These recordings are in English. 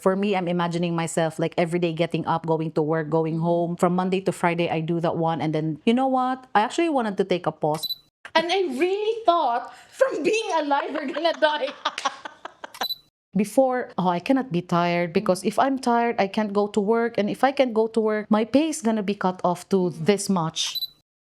For me, I'm imagining myself like every day getting up, going to work, going home. From Monday to Friday, I do that one. And then, you know what? I actually wanted to take a pause. And I really thought from being alive, we're gonna die. Before, oh, I cannot be tired because if I'm tired, I can't go to work. And if I can't go to work, my pay is gonna be cut off to this much.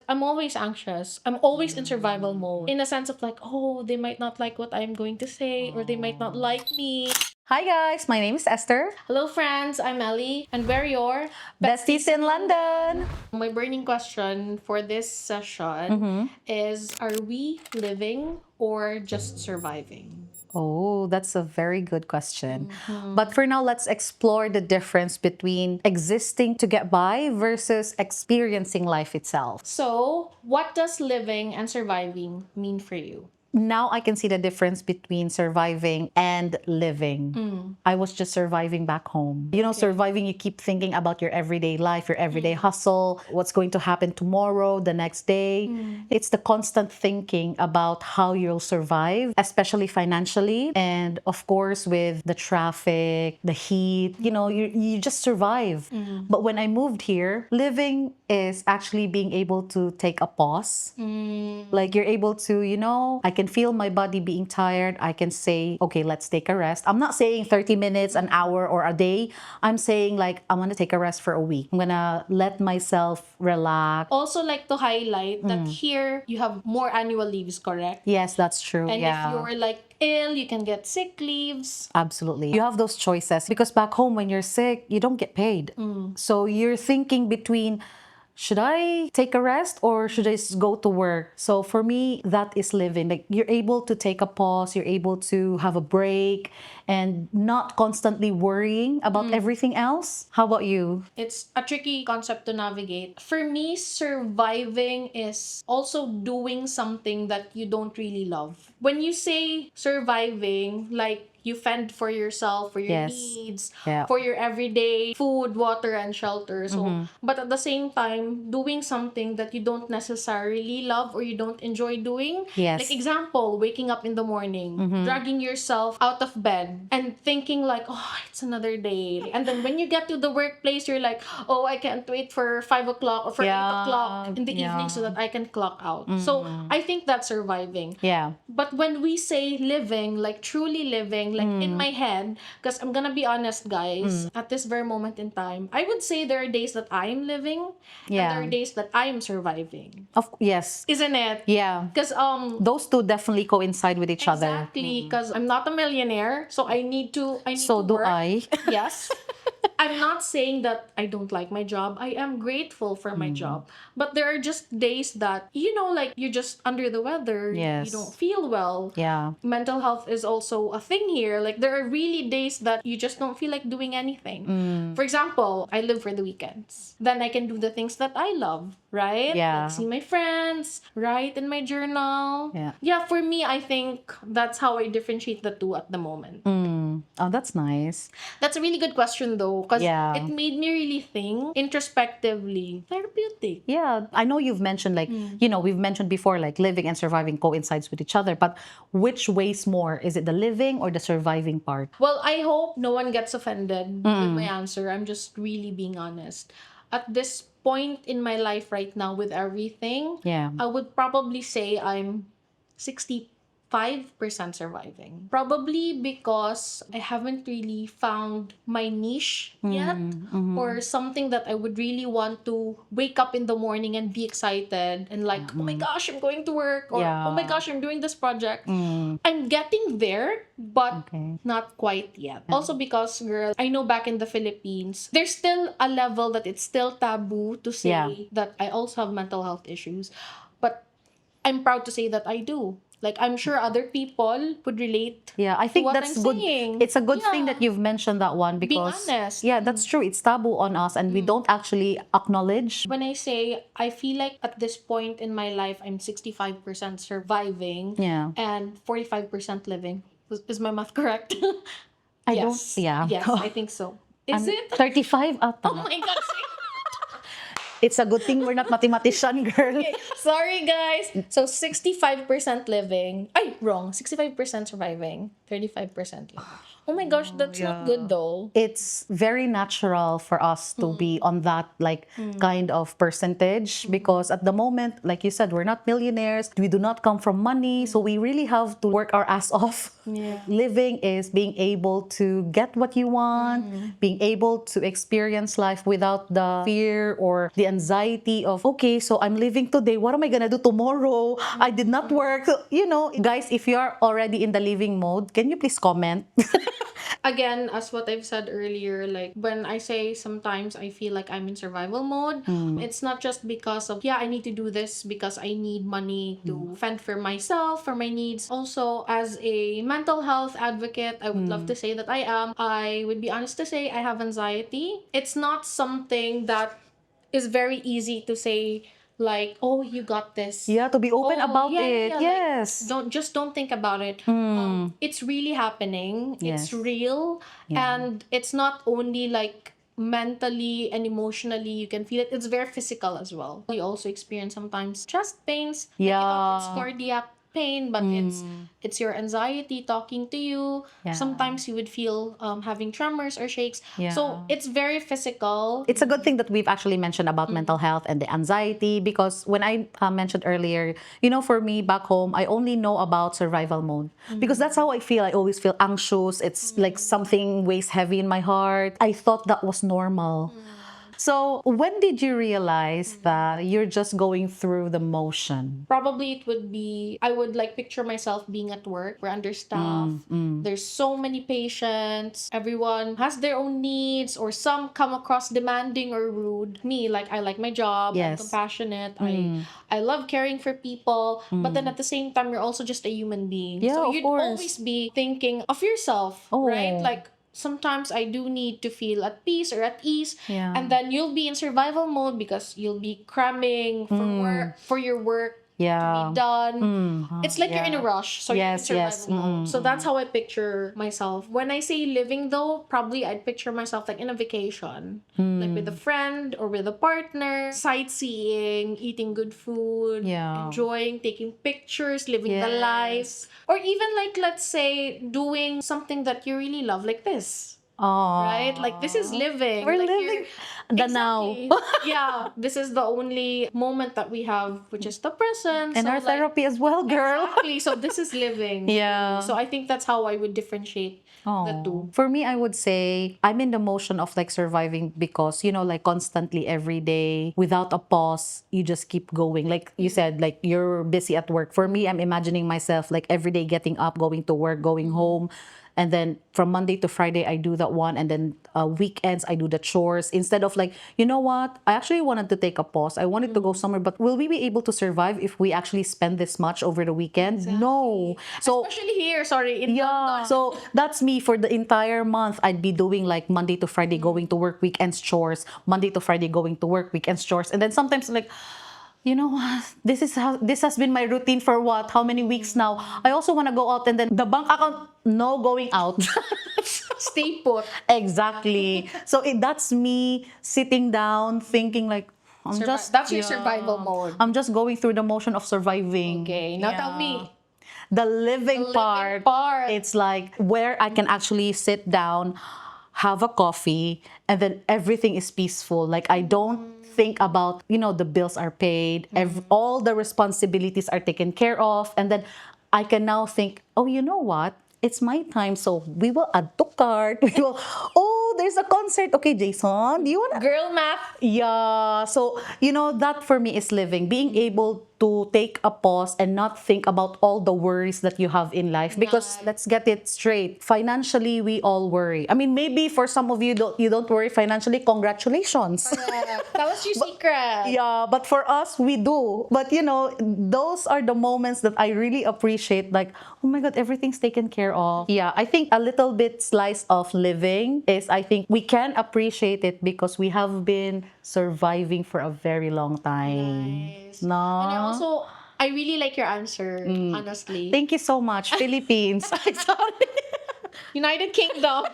I'm always anxious. I'm always in survival mode. In a sense of like, oh, they might not like what I'm going to say, or they might not like me. Hi guys, my name is Esther. Hello, friends. I'm Ellie, and we're your Besteas in London. My burning question for this session is: are we living or just surviving? Oh, that's a very good question. But for now, let's explore the difference between existing to get by versus experiencing life itself. So, what does living and surviving mean for you? Now I can see the difference between surviving and living. I was just surviving back home. You know, surviving, you keep thinking about your everyday life, your everyday hustle, what's going to happen tomorrow, the next day. It's the constant thinking about how you'll survive, especially financially. And of course, with the traffic, the heat, you know, you just survive. But when I moved here, living is actually being able to take a pause. Like you're able to, you know, I can feel my body being tired. I can say, okay, let's take a rest. I'm not saying 30 minutes, an hour, or a day. I'm saying like, I want to take a rest for a week. I'm going to let myself relax. Also, like to highlight that here you have more annual leaves, correct? Yes, that's true. And yeah. if you're like ill, you can get sick leaves. Absolutely. You have those choices because back home when you're sick, you don't get paid. So you're thinking between, should I take a rest or should I just go to work? So for me, that is living. Like you're able to take a pause, you're able to have a break and not constantly worrying about everything else. How about you? It's a tricky concept to navigate. For me, surviving is also doing something that you don't really love. When you say surviving, like you fend for yourself, for your Yes. needs, Yeah. for your everyday food, water, and shelter. So, but at the same time, doing something that you don't necessarily love or you don't enjoy doing. Yes. Like example, waking up in the morning, dragging yourself out of bed and thinking like, oh, it's another day. And then when you get to the workplace, you're like, oh, I can't wait for 5 o'clock or for 8 o'clock in the evening so that I can clock out. So I think that's surviving. Yeah. But when we say living, like truly living, like in my head, because I'm gonna be honest, guys, at this very moment in time, I would say there are days that I'm living and Yeah. there are days that I'm surviving. Yes. Isn't it? Yeah. Because Those two definitely coincide with each other. exactly, because I'm not a millionaire, so I need to So to do work. I. Yes. I'm not saying that I don't like my job. I am grateful for my job. But there are just days that, you know, like you're just under the weather. Yes. You don't feel well. Yeah. Mental health is also a thing here. Like there are really days that you just don't feel like doing anything. For example, I live for the weekends. Then I can do the things that I love, right? Yeah. Like see my friends, write in my journal. Yeah. Yeah, for me, I think that's how I differentiate the two at the moment. Oh, that's nice. That's a really good question though, because Yeah. it made me really think introspectively. Therapeutic. Yeah, I know you've mentioned like, you know, we've mentioned before like living and surviving coincides with each other, but which weighs more? Is it the living or the surviving part? Well, I hope no one gets offended with my answer. I'm just really being honest. At this point in my life right now with everything, Yeah. I would probably say I'm 65% surviving. Probably because I haven't really found my niche yet or something that I would really want to wake up in the morning and be excited and like, oh my gosh, I'm going to work or Yeah. oh my gosh, I'm doing this project. I'm getting there, but not quite yet. Also because, girl, I know back in the Philippines, there's still a level that it's still taboo to say Yeah. that I also have mental health issues. But I'm proud to say that I do. Like, I'm sure other people would relate. Yeah, I to think what that's I'm good. saying. It's a good thing Yeah. that you've mentioned that one because honest. yeah, that's true. It's taboo on us and we don't actually acknowledge. When I say I feel like at this point in my life, I'm 65% surviving Yeah. and 45% living. Is my math correct? I Yes. don't, yeah. Yes, I think so. Is it? 35 ata. Oh my gosh. It's a good thing we're not mathematician, girl. Okay, sorry guys. So 65% living. Ay, wrong. 65% surviving. 35% living. Oh my gosh, that's not good though. It's very natural for us to be on that like kind of percentage because at the moment, like you said, we're not millionaires. We do not come from money. So we really have to work our ass off. Yeah. Living is being able to get what you want, being able to experience life without the fear or the anxiety of, okay, so I'm living today. What am I going to do tomorrow? I did not work. So, guys, if you are already in the living mode, can you please comment? Again, as what I've said earlier, like when I say sometimes I feel like I'm in survival mode, it's not just because of, yeah, I need to do this because I need money to fend for myself, for my needs. Also, as a mental health advocate, I would love to say that I am. I would be honest to say I have anxiety. It's not something that is very easy to say, like, oh, you got this. Yeah, to be open Oh, about yeah, it. yeah, Yes. like, don't think about it. It's really happening. Yes. It's real, and it's not only like mentally and emotionally you can feel it. It's very physical as well. You also experience sometimes chest pains. Like, you thought it's Yeah. cardiac pain, but it's your anxiety talking to you. Yeah. Sometimes you would feel having tremors or shakes. So Yeah. it's very physical. It's a good thing that we've actually mentioned about mental health and the anxiety because when I mentioned earlier, for me back home, I only know about survival mode because that's how I feel. I always feel anxious. It's like something weighs heavy in my heart. I thought that was normal. So when did you realize that you're just going through the motion? Probably it would be, I would like picture myself being at work. We're understaffed. There's so many patients. Everyone has their own needs, or some come across demanding or rude. Me, like, I like my job. Yes. I'm compassionate. I love caring for people. But then at the same time, you're also just a human being. Yeah, so of you'd course. always be thinking of yourself, right? Oh. Like, sometimes I do need to feel at peace or at ease. Yeah. And then you'll be in survival mode because you'll be cramming for work, for your work to Yeah. be done. It's like you're in a Yeah. rush. So you're in Yes, survival yes. mode. So that's how I picture myself. When I say living though, probably I'd picture myself like in a vacation. Like with a friend or with a partner, sightseeing, eating good food, Yeah. enjoying, taking pictures, living the Yes. life. Or even like, let's say, doing something that you really love, like this. Oh. Right? Like, this is living. We're Like, living the now. Exactly. Yeah, this is the only moment that we have, which is the present. And So, our like, therapy as well, girl. exactly. So this is living. Yeah. So I think that's how I would differentiate the two. For me, I would say I'm in the motion of like surviving because, like constantly every day without a pause, you just keep going. Like you said, like you're busy at work. For me, I'm imagining myself like every day getting up, going to work, going home. And then from Monday to Friday, I do that one. And then weekends, I do the chores. Instead of like, you know what? I actually wanted to take a pause. I wanted to go somewhere, but will we be able to survive if we actually spend this much over the weekend? No. So Especially here, sorry. In yeah. London. So that's me for the entire month. I'd be doing like Monday to Friday going to work, weekends chores, Monday to Friday going to work, weekends chores. And then sometimes like, you know what? This has been my routine for what? How many weeks now? I also want to go out and then the bank account, no going out. Stay put. Exactly. So that's me sitting down thinking like, That's your survival mode. I'm just going through the motion of surviving. Okay, now tell me. The living, living part, part. it's like where I can actually sit down, have a coffee, and then everything is peaceful. Like I don't think about, the bills are paid, all the responsibilities are taken care of, and then I can now think, oh, you know what? It's my time, so we will add to cart. We will, oh, there's a concert. Okay, Jason, do you want to? Girl math. Yeah. So, that for me is living, being able to take a pause and not think about all the worries that you have in life. Because let's get it straight. Financially, we all worry. I mean, maybe for some of you, you don't worry financially. Congratulations. Tell us your secret. Yeah, but for us, we do. But those are the moments that I really appreciate. Like, oh my God, everything's taken care of. Yeah, I think a little bit slice of living is, I think we can appreciate it because we have been surviving for a very long time. Nice. No? And I really like your answer, honestly. Thank you so much, Philippines. Sorry. United Kingdom.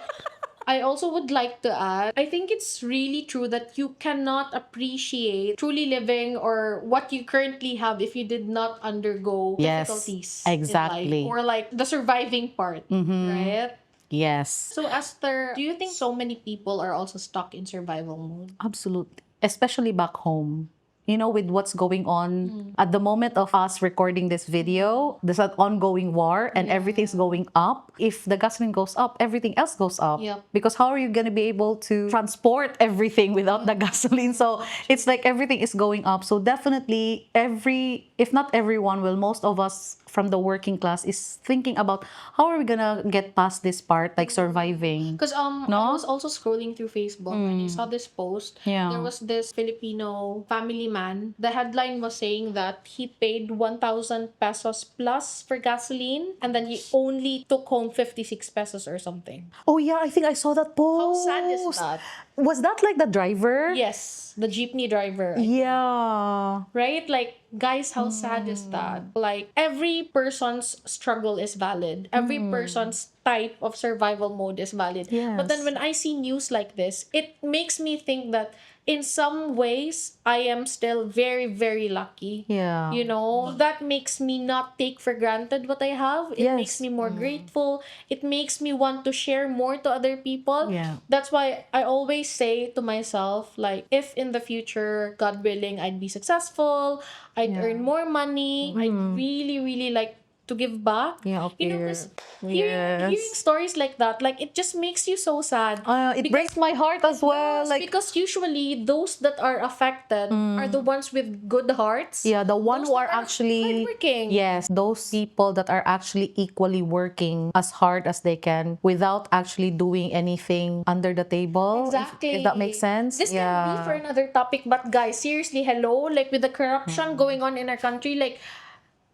I also would like to add, I think it's really true that you cannot appreciate truly living or what you currently have if you did not undergo Yes, difficulties exactly. in life, or like the surviving part, right? Yes. So Esther, do you think so many people are also stuck in survival mode? Absolutely. Especially back home. You know, with what's going on at the moment of us recording this video, there's an ongoing war and everything's going up. If the gasoline goes up, everything else goes up. Yep. Because how are you going to be able to transport everything without the gasoline? So it's like everything is going up. So definitely if not everyone, will most of us from the working class is thinking about how are we going to get past this part, like surviving. Because I was also scrolling through Facebook and I saw this post. Yeah. There was this Filipino family man. The headline was saying that he paid 1,000 pesos plus for gasoline and then he only took home 56 pesos or something. Oh yeah, I think I saw that How post. sad is that? Was that like the driver? Yes, the jeepney driver. Yeah. Right? Like, guys, how sad is that? Like, every person's struggle is valid. Every person's type of survival mode is valid. But then Yes. when I see news like this, it makes me think that in some ways, I am still very, very lucky. Yeah. You know, that makes me not take for granted what I have. It makes Yes. me more grateful. It makes me want to share more to other people. Yeah. That's why I always say to myself, like, if in the future, God willing, I'd be successful, I'd earn more money, I'd really, really like to give back. Yeah, okay. You know, because hearing Yes. stories like that, like, it just makes you so sad. It breaks my heart as well. Like, Because usually those that are affected are the ones with good hearts. yeah, the one Those who that are actually hardworking. yes, those people that are actually equally working as hard as they can without actually doing anything under the table. Exactly. If that makes sense. This can be for another topic, but guys, seriously, hello, like with the corruption going on in our country, like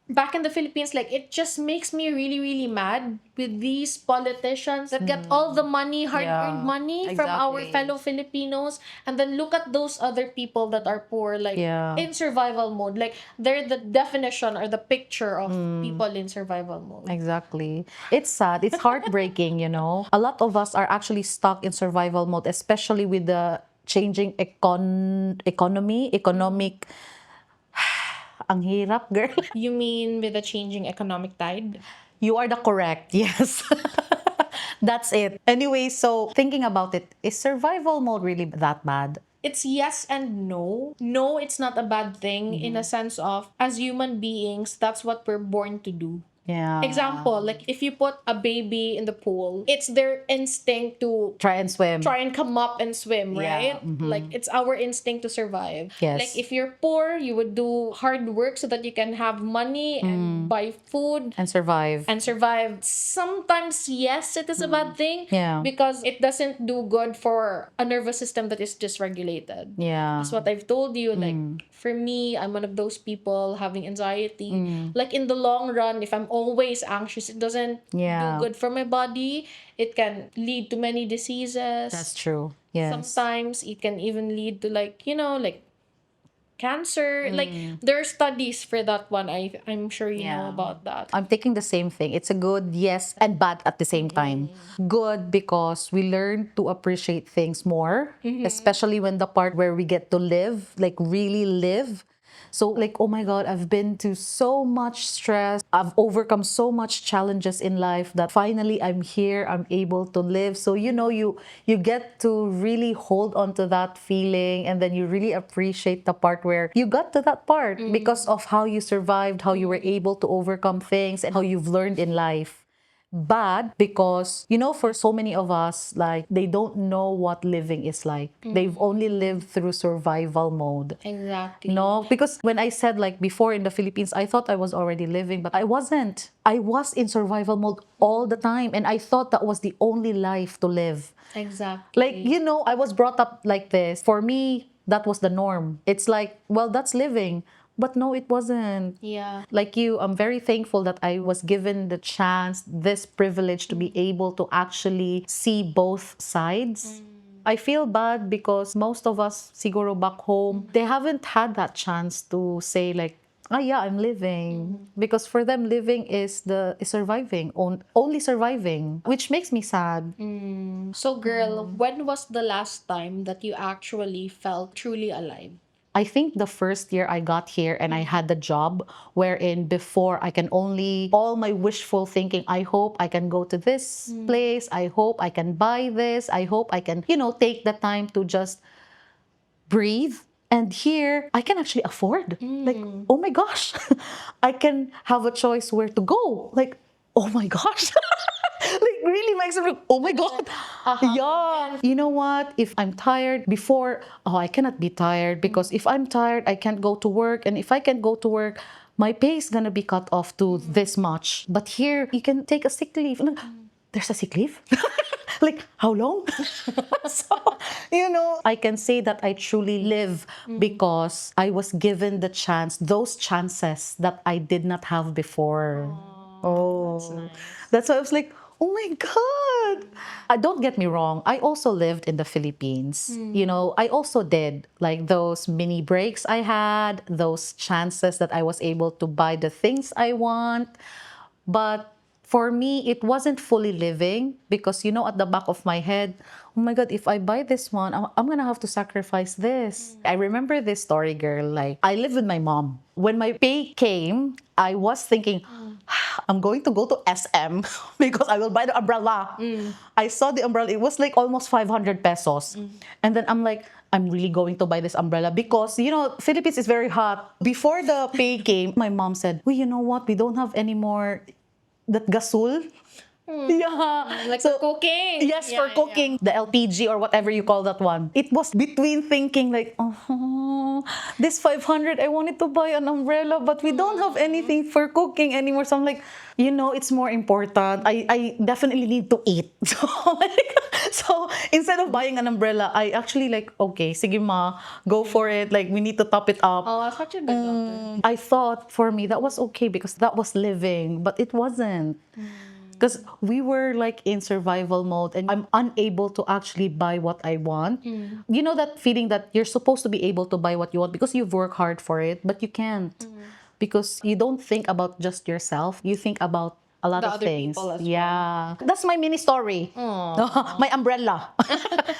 back in the Philippines, like it just makes me really, really mad with these politicians that get all the money, hard-earned money from our exactly. fellow Filipinos, and then look at those other people that are poor, like in survival mode. Like they're the definition or the picture of people in survival mode. Exactly. It's sad. It's heartbreaking, you know. A lot of us are actually stuck in survival mode, especially with the changing economic. Ang hirap, girl. You mean with the changing economic tide? You are the correct. Yes. That's it. Anyway, so thinking about it, is survival mode really that bad? It's yes and no. No, it's not a bad thing in a sense of, as human beings, that's what we're born to do. Yeah. Example, like if you put a baby in the pool, it's their instinct to Try and swim. try and come up and swim, Yeah, right? Like it's our instinct to survive. Yes. Like if you're poor, you would do hard work so that you can have money and buy food And survive. and survive. Sometimes, yes, it is a bad thing Yeah. because it doesn't do good for a nervous system that is dysregulated. Yeah. That's what I've told you. Like, for me, I'm one of those people having anxiety. Like, in the long run, if I'm always anxious, it doesn't Yeah. do good for my body. It can lead to many diseases. That's true. Yes. Sometimes it can even lead to, like, you know, like cancer. Like, there are studies for that one. I'm sure you know about that. I'm taking the same thing. It's a good yes and bad at the same time. Good because we learn to appreciate things more, especially when the part where we get to live, like really live. So like, oh my God, I've been to so much stress. I've overcome so much challenges in life that finally I'm here, I'm able to live. So, you know, you get to really hold on to that feeling and then you really appreciate the part where you got to that part because of how you survived, how you were able to overcome things and how you've learned in life. Bad because, you know, for so many of us, like they don't know what living is like. They've only lived through survival mode. Exactly. No, because when I said like before in the Philippines, I thought I was already living, but I wasn't. I was in survival mode all the time and I thought that was the only life to live. Exactly. Like, you know, I was brought up like this. For me, that was the norm. It's like, well, that's living. But no, it wasn't. Yeah. Like you, I'm very thankful that I was given the chance, this privilege to be able to actually see both sides. I feel bad because most of us, siguro back home, they haven't had that chance to say like, oh yeah, I'm living. Because for them, living is surviving, only surviving, which makes me sad. So, girl, when was the last time that you actually felt truly alive? I think the first year I got here and I had the job wherein before I can only, all my wishful thinking, I hope I can go to this place. I hope I can buy this. I hope I can, take the time to just breathe. And here, I can actually afford. Like, oh my gosh, I can have a choice where to go. Like, oh my gosh. Like, really makes me like, oh my God. Yeah. You know what? If I'm tired before, oh, I cannot be tired because if I'm tired, I can't go to work. And if I can't go to work, my pay is gonna be cut off to this much. But here, you can take a sick leave. There's a sick leave? Like, how long? So, I can say that I truly live because I was given the chance, those chances that I did not have before. Oh, That's nice. that's why I was like, oh my God. Don't get me wrong. I also lived in the Philippines. I also did like those mini breaks I had, those chances that I was able to buy the things I want. But for me, it wasn't fully living because, at the back of my head, oh my God, if I buy this one, I'm going to have to sacrifice this. I remember this story, girl. Like, I live with my mom. When my pay came, I was thinking, I'm going to go to SM because I will buy the umbrella. I saw the umbrella. It was like almost 500 pesos. And then I'm like, I'm really going to buy this umbrella because, Philippines is very hot. Before the pay came, my mom said, well, you know what? We don't have any more that gasol. Yeah. Like for cooking. Yes, Yeah, for cooking. The LPG or whatever you call that one. It was between thinking like, oh, this 500, I wanted to buy an umbrella, but we don't have anything for cooking anymore. So I'm like, it's more important. I definitely need to eat. So instead of buying an umbrella, I actually like, okay, sige ma, go for it. Like, we need to top it up. Oh, such a good daughter. I thought for me that was okay because that was living, but it wasn't. Because we were like in survival mode and I'm unable to actually buy what I want. You know that feeling that you're supposed to be able to buy what you want because you've worked hard for it, but you can't. Because you don't think about just yourself. You think about a lot The of other things. people as well. Yeah. That's my mini story. Aw. My umbrella.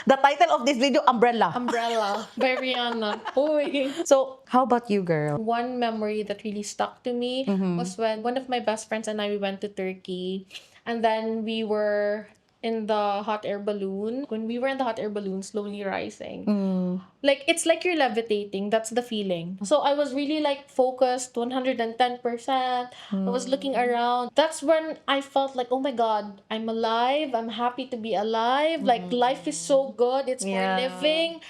The title of this video, Umbrella. Umbrella by Rihanna. Uy. So, how about you, girl? One memory that really stuck to me was when one of my best friends and I we went to Turkey, and then we were in the hot air balloon. When we were in the hot air balloon, slowly rising, like it's like you're levitating. That's the feeling. So I was really like focused, 110%. I was looking around. That's when I felt like, oh my God, I'm alive. I'm happy to be alive. Like life is so good. It's for Yeah. living.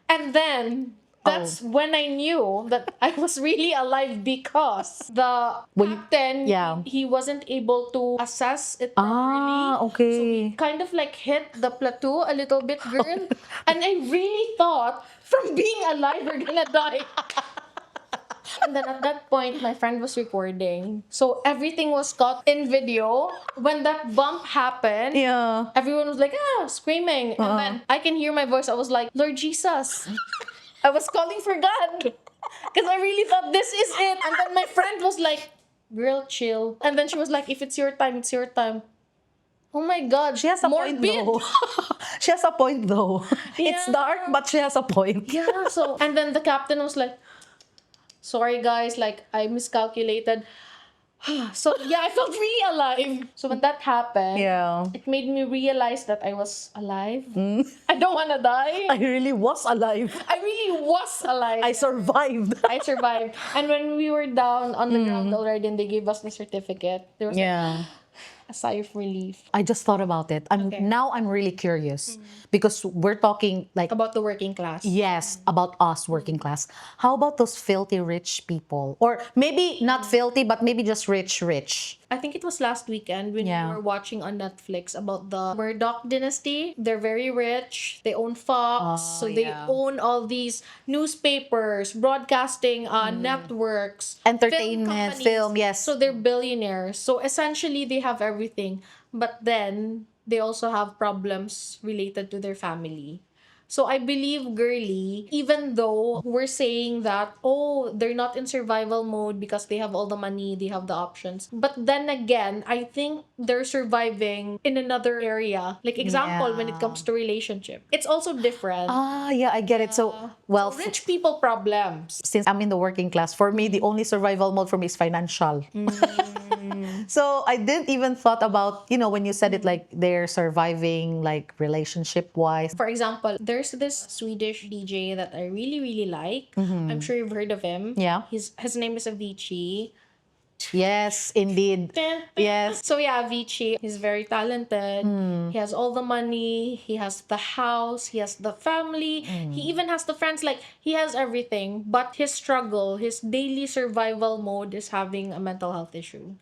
And then that's when I knew that I was really alive because the captain, yeah. he wasn't able to assess it properly. Okay. So he kind of like hit the plateau a little bit, girl. And I really thought, from being alive, we're gonna die. And then at that point, my friend was recording. So everything was caught in video. When that bump happened, Yeah. everyone was like, screaming. And then I can hear my voice. I was like, Lord Jesus. I was calling for God. Because I really thought this is it. And then my friend was like, girl, chill. And then she was like, if it's your time, it's your time. Oh my God. She has a point morbid. though. She has a point though. It's Yeah. dark, but she has a point. Yeah, so, and then the captain was like, sorry guys, like I miscalculated. So yeah, I felt really alive. So when that happened, Yeah. it made me realize that I was alive. I don't want to die. I really was alive. I really was alive. I survived. I survived. And when we were down on the ground already and they gave us the certificate, there was like Yeah. a sigh of relief. I just thought about it. Okay. Now I'm really curious because we're talking like, About the working class. yes, about us working class. How about those filthy rich people? Or maybe not filthy, but maybe just rich. I think it was last weekend when Yeah. we were watching on Netflix about the Murdoch dynasty. They're very rich. They own Fox. So they yeah. own all these newspapers, broadcasting networks, Entertainment, companies. film, yes. So they're billionaires. So essentially, they have everything. But then, they also have problems related to their family. So I believe, girly, even though we're saying that, oh, they're not in survival mode because they have all the money, they have the options. But then again, I think they're surviving in another area. Like example, when it Yeah. comes to relationship, it's also different. Ah, yeah, I get it. So, well, So rich people problems. since I'm in the working class, for me, the only survival mode for me is financial. So I didn't even thought about, when you said it like they're surviving like relationship wise. For example, there's this Swedish DJ that I really, really like. I'm sure you've heard of him. Yeah. His name is Avicii. Yes, indeed. Yes. So yeah, Avicii, he's very talented. He has all the money. He has the house. He has the family. He even has the friends. Like, he has everything. But his struggle, his daily survival mode is having a mental health issue.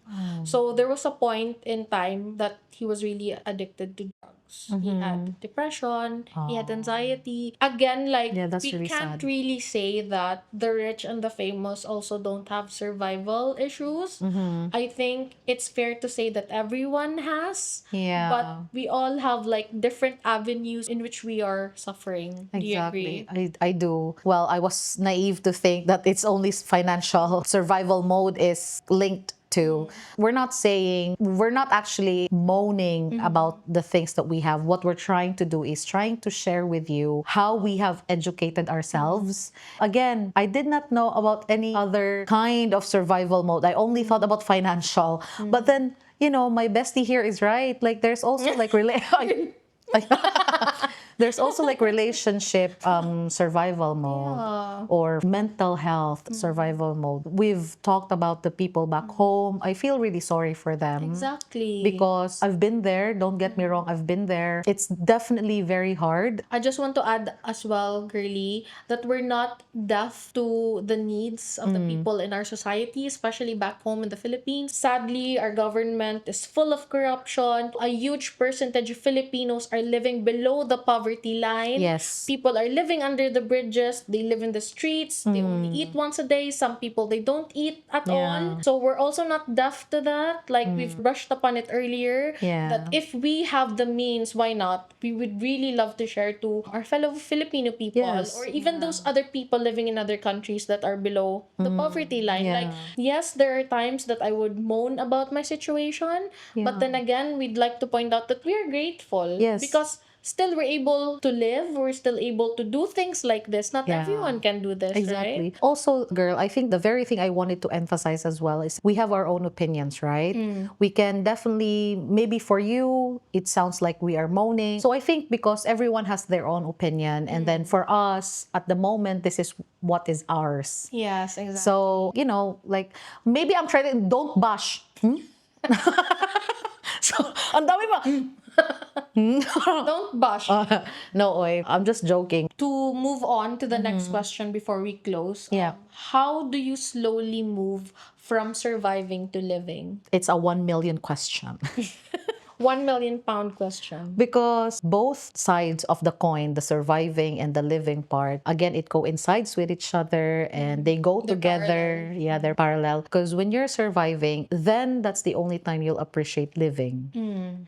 So there was a point in time that he was really addicted to drugs. He had depression. He had anxiety. Again, like, Yeah, that's we really can't sad. really say that the rich and the famous also don't have survival issues. I think it's fair to say that everyone has. Yeah. But we all have like different avenues in which we are suffering. Do you Exactly. agree? I do. Well, I was naive to think that it's only financial survival mode is linked to. We're not actually moaning about the things that we have. What we're trying to do is trying to share with you how we have educated ourselves. Again, I did not know about any other kind of survival mode. I only thought about financial. But then, my bestie here is right. Like there's also like there's also like relationship survival mode or mental health survival mode. We've talked about the people back home. I feel really sorry for them. Exactly. Because I've been there. Don't get me wrong. I've been there. It's definitely very hard. I just want to add as well, girly, that we're not deaf to the needs of the people in our society, especially back home in the Philippines. Sadly, our government is full of corruption. A huge percentage of Filipinos are living below the poverty line. Yes. People are living under the bridges. They live in the streets. They only eat once a day. Some people, they don't eat at all. So we're also not deaf to that. Like we've brushed upon it earlier. Yeah. That if we have the means, why not? We would really love to share to our fellow Filipino people, Yes. or even those other people living in other countries that are below the poverty line. Yeah. Like, yes, there are times that I would moan about my situation, but then again, we'd like to point out that we are grateful. Yes. Because still we're able to live, we're still able to do things like this. Not Yeah. everyone can do this, Exactly. right? Also, girl, I think the very thing I wanted to emphasize as well is we have our own opinions, right? We can definitely, maybe for you, it sounds like we are moaning. So I think because everyone has their own opinion, and then for us, at the moment, this is what is ours. Yes, exactly. So, like, maybe I'm trying to, don't bash. So, ang dami ba? Don't bash. No, oy, I'm just joking. To move on to the next question before we close, Yeah. how do you slowly move from surviving to living? It's a 1 million question. 1 million pound question. Because both sides of the coin, the surviving and the living part, again, it coincides with each other and they go together. parallel. Yeah, they're parallel. Because when you're surviving, then that's the only time you'll appreciate living.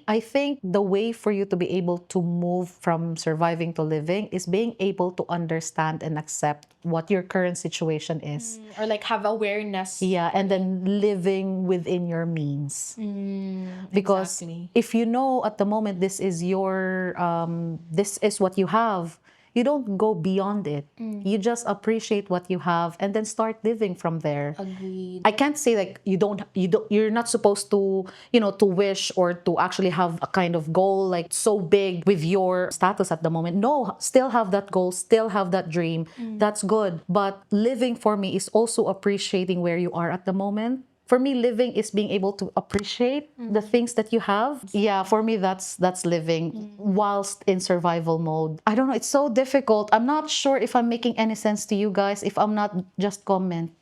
I think the way for you to be able to move from surviving to living is being able to understand and accept what your current situation is. Or like have awareness. Yeah, and then living within your means. Because Exactly. if you know at the moment this is this is what you have, you don't go beyond it. You just appreciate what you have and then start living from there. Agreed. I can't say like you're not supposed to, to wish or to actually have a kind of goal like so big with your status at the moment. No, still have that goal, still have that dream. That's good. But living for me is also appreciating where you are at the moment. For me, living is being able to appreciate the things that you have. Yeah, for me, that's living whilst in survival mode. I don't know. It's so difficult. I'm not sure if I'm making any sense to you guys. If I'm not, just comment.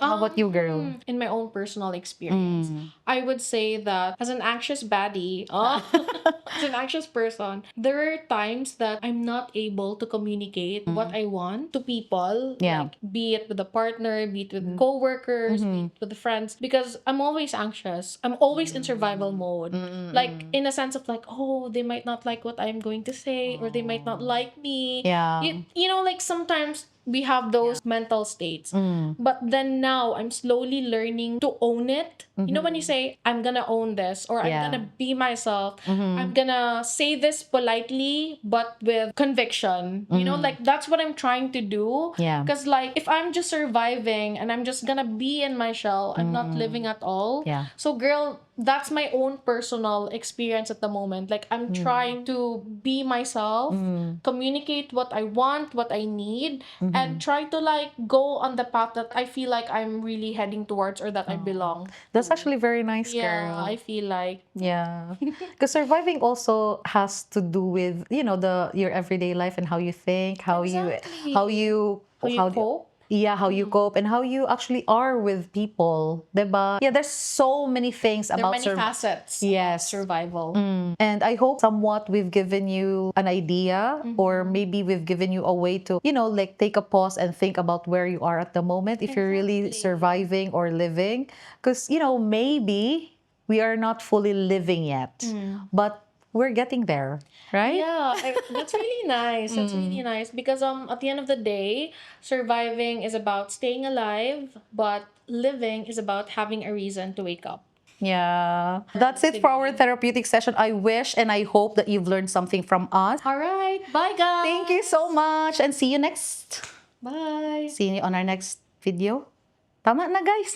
How about you, girl? In my own personal experience, I would say that as an anxious baddie, as an anxious person, there are times that I'm not able to communicate what I want to people. Yeah. Like, be it with a partner, be it with coworkers, be it with friends, because I'm always anxious. I'm always in survival mode. Like, in a sense of like, oh, they might not like what I'm going to say, or they might not like me. Yeah. You know, like sometimes we have those mental states. But then now I'm slowly learning to own it. You know, when you say, I'm gonna own this, or I'm Yeah. gonna be myself, I'm gonna say this politely, but with conviction. You know, like that's what I'm trying to do. Yeah. Because, like, if I'm just surviving and I'm just gonna be in my shell, I'm not living at all. Yeah. So, girl, that's my own personal experience at the moment. Like, I'm trying to be myself, communicate what I want, what I need, and try to like go on the path that I feel like I'm really heading towards, or that I belong. That's actually very nice, Yeah, girl. I feel like. Yeah. Because surviving also has to do with, your everyday life and how you think, Exactly. how you How you cope? Yeah, how you cope and how you actually are with people, 'di ba? Yeah, there's so many things There are about many facets of Yes. survival. And I hope somewhat we've given you an idea, or maybe we've given you a way to, like take a pause and think about where you are at the moment, if you're really Exactly. surviving or living. Because, maybe we are not fully living yet, but we're getting there, right? Yeah, that's really nice. That's really nice because at the end of the day, surviving is about staying alive, but living is about having a reason to wake up. Yeah. That's it for our therapeutic session. I wish and I hope that you've learned something from us. All right, bye guys. Thank you so much and see you next. Bye. See you on our next video. Tama na, guys.